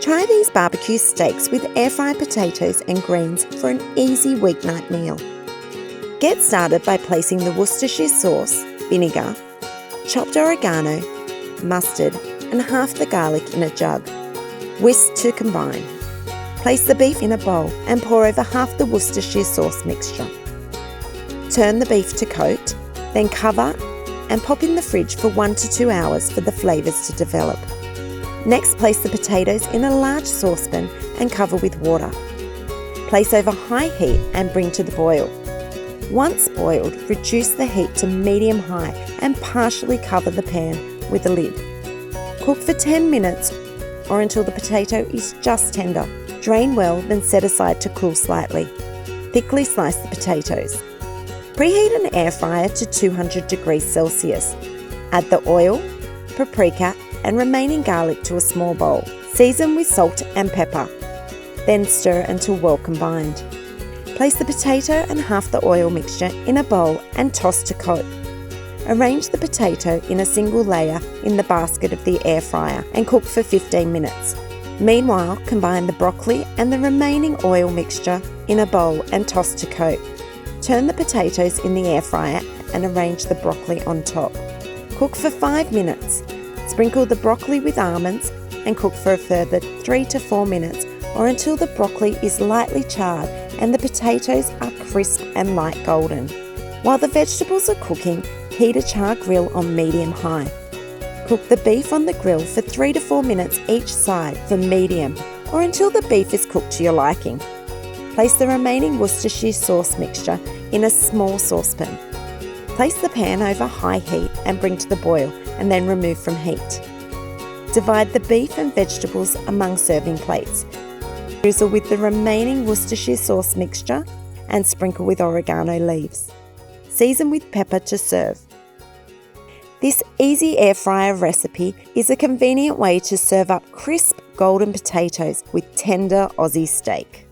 Try these barbecue steaks with air-fried potatoes and greens for an easy weeknight meal. Get started by placing the Worcestershire sauce, vinegar, chopped oregano, mustard and half the garlic in a jug. Whisk to combine. Place the beef in a bowl and pour over half the Worcestershire sauce mixture. Turn the beef to coat, then cover and pop in the fridge for 1 to 2 hours for the flavours to develop. Next, place the potatoes in a large saucepan and cover with water. Place over high heat and bring to the boil. Once boiled, reduce the heat to medium-high and partially cover the pan with a lid. Cook for 10 minutes or until the potato is just tender. Drain well, then set aside to cool slightly. Thickly slice the potatoes. Preheat an air fryer to 200 degrees Celsius. Add the oil, paprika and remaining garlic to a small bowl. Season with salt and pepper. Then stir until well combined. Place the potato and half the oil mixture in a bowl and toss to coat. Arrange the potato in a single layer in the basket of the air fryer and cook for 15 minutes. Meanwhile, combine the broccoli and the remaining oil mixture in a bowl and toss to coat. Turn the potatoes in the air fryer and arrange the broccoli on top. Cook for 5 minutes. Sprinkle the broccoli with almonds and cook for a further 3 to 4 minutes or until the broccoli is lightly charred and the potatoes are crisp and light golden. While the vegetables are cooking, heat a char grill on medium-high. Cook the beef on the grill for 3 to 4 minutes each side for medium or until the beef is cooked to your liking. Place the remaining Worcestershire sauce mixture in a small saucepan. Place the pan over high heat and bring to the boil and then remove from heat. Divide the beef and vegetables among serving plates. Drizzle with the remaining Worcestershire sauce mixture and sprinkle with oregano leaves. Season with pepper to serve. This easy air fryer recipe is a convenient way to serve up crisp golden potatoes with tender Aussie steak.